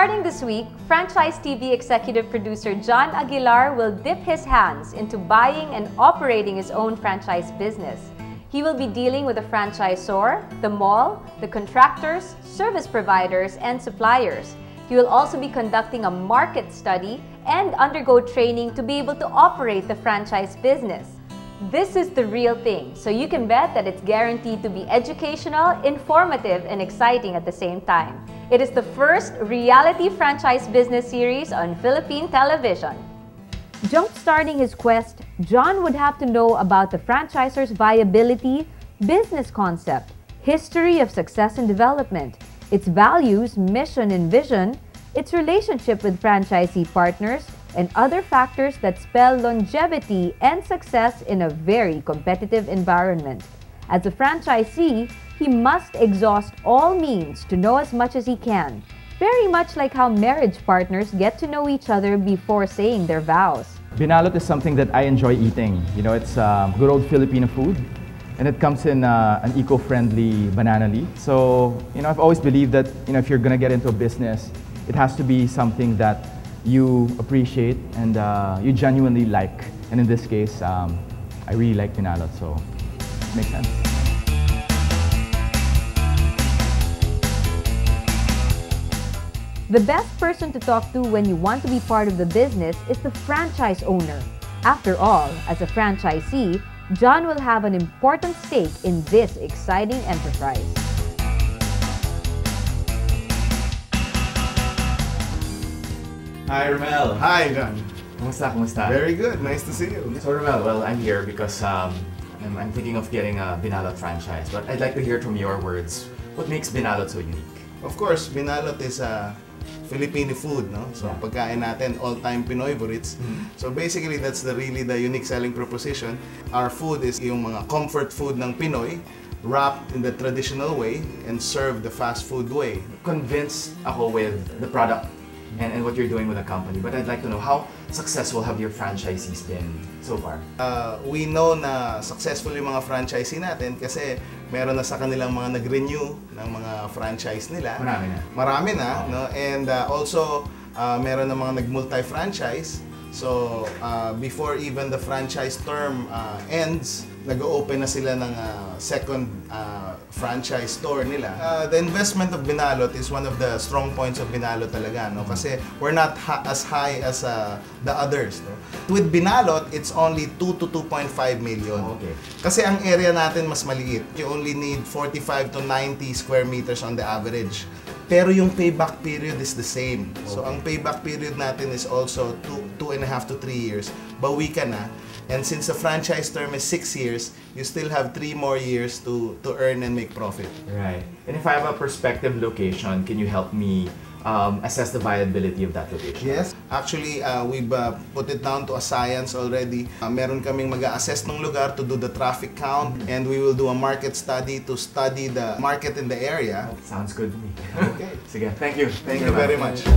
Starting this week, Franchise TV executive producer John Aguilar will dip his hands into buying and operating his own franchise business. He will be dealing with the franchisor, the mall, the contractors, service providers, and suppliers. He will also be conducting a market study and undergo training to be able to operate the franchise business. This is the real thing, so you can bet that it's guaranteed to be educational, informative, and exciting at the same time. It is the first reality franchise business series on Philippine television. Jump-starting his quest, John would have to know about the franchisor's viability, business concept, history of success and development, its values, mission, and vision, its relationship with franchisee partners, and other factors that spell longevity and success in a very competitive environment. As a franchisee, he must exhaust all means to know as much as he can, very much like how marriage partners get to know each other before saying their vows. Binalot is something that I enjoy eating. You know, it's good old Filipino food, and it comes in an eco-friendly banana leaf. So, you know, I've always believed that, you know, if you're gonna get into a business, it has to be something that you appreciate and you genuinely like. And in this case, I really like Binalot, so it makes sense. The best person to talk to when you want to be part of the business is the franchise owner. After all, as a franchisee, John will have an important stake in this exciting enterprise. Hi, Romel. Hi, John. Kumusta? Very good. Nice to see you. So, Romel, well, I'm here because I'm thinking of getting a Binalot franchise, but I'd like to hear from your words, what makes Binalot so unique? Of course, Binalot is a Filipino food, no? So, pagkain natin, all-time Pinoy favorites. So, basically, that's really the unique selling proposition. Our food is yung mga comfort food ng Pinoy, wrapped in the traditional way and served the fast food way. Convinced ako with the product and what you're doing with the company, but I'd like to know, how successful have your franchisees been so far? We know na successful yung mga franchisee natin kasi meron na sa kanilang mga nag-renew ng mga franchise nila. Marami na, no? And also, meron na mga nag-multi-franchise. So, before even the franchise term ends, nag-open na sila ng second franchise store nila. The investment of Binalot is one of the strong points of Binalot talaga, no? Kasi we're not as high as the others, no? With Binalot, it's only 2 to 2.5 million. Okay. Kasi ang area natin mas maliit. You only need 45 to 90 square meters on the average. Pero yung payback period is the same. So, ang payback period natin is also 2.5 to 3 years. Bawi ka na. And since the franchise term is 6 years, you still have 3 more years to earn and make profit. Right. And if I have a prospective location, can you help me assess the viability of that location? Yes. Actually, we've put it down to a science already. Meron kaming mag-a-assess ng lugar to do the traffic count, and we will do a market study to study the market in the area. Sounds good to me. Okay. Sige, thank you. Thank you very much.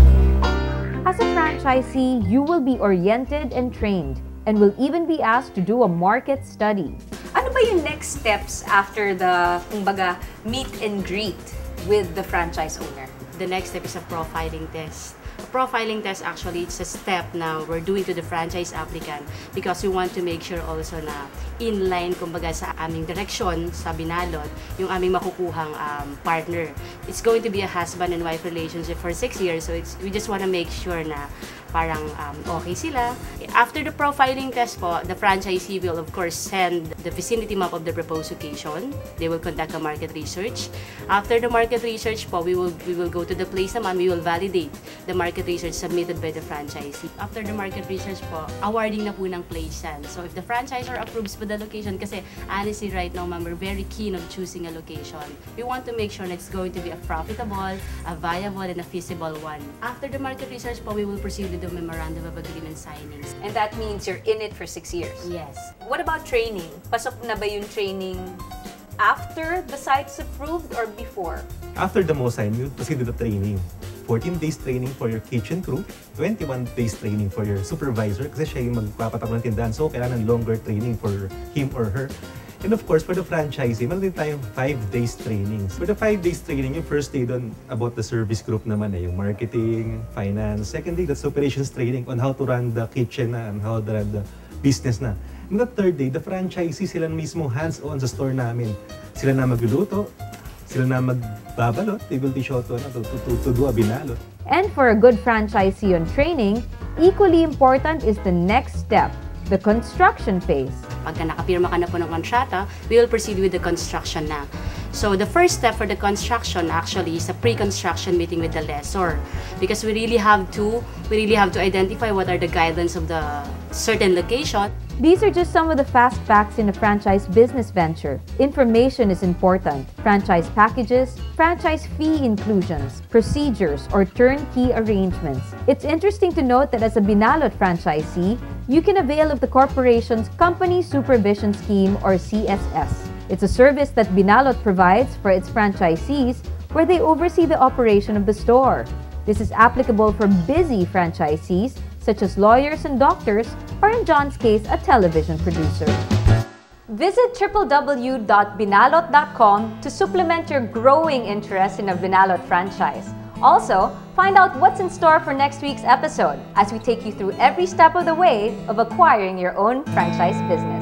As a franchisee, you will be oriented and trained, and will even be asked to do a market study. Ano ba yung next steps after the, kumbaga, meet and greet with the franchise owner? The next step is a profiling test. A profiling test, actually, it's a step na we're doing to the franchise applicant because we want to make sure also na in-line, kumbaga, sa aming direksyon sa Binalot, yung aming makukuhang partner. It's going to be a husband and wife relationship for 6 years, so we just want to make sure na parang okay sila. After the profiling test po, the franchisee will of course send the vicinity map of the proposed location. They will conduct a market research. After the market research po, we will go to the place naman, we will validate the market research submitted by the franchisee. After the market research po, awarding na po ng place yan. So if the franchisor approves for the location, kasi honestly right now, ma'am, we're very keen on choosing a location. We want to make sure that it's going to be a profitable, a viable, and a feasible one. After the market research po, we will proceed with the memorandum of agreement signings. And that means you're in it for 6 years? Yes. What about training? Pasok na ba yung training after the site's approved or before? After the MOSIGN, you proceed with the training. 14 days training for your kitchen crew, 21 days training for your supervisor kasi siya yung magpapatak ng tindahan. So, kailangan longer training for him or her. And of course, for the franchisee, meron din tayong 5 days trainings. For the 5 days training, yung first day doon about the service group naman yung marketing, finance. Second day, that's operations training on how to run the kitchen na and how to run the business na. And the third day, the franchisee, sila mismo hands-on sa store namin. Sila na magluluto, sila na magbabalot, they will be shown to do a binalot. And for a good franchisee on training, equally important is the next step, the construction phase. Pagka nakapirma ka na po ng kontrata, we will proceed with the construction na. So the first step for the construction actually is a pre-construction meeting with the lessor, because we really have to identify what are the guidelines of the certain location. These are just some of the fast facts in a franchise business venture. Information is important. Franchise packages, franchise fee inclusions, procedures, or turnkey arrangements. It's interesting to note that as a Binalot franchisee, you can avail of the corporation's Company Supervision Scheme, or CSS. It's a service that Binalot provides for its franchisees where they oversee the operation of the store. This is applicable for busy franchisees such as lawyers and doctors, or in John's case, a television producer. Visit www.binalot.com to supplement your growing interest in a Binalot franchise. Also, find out what's in store for next week's episode as we take you through every step of the way of acquiring your own franchise business.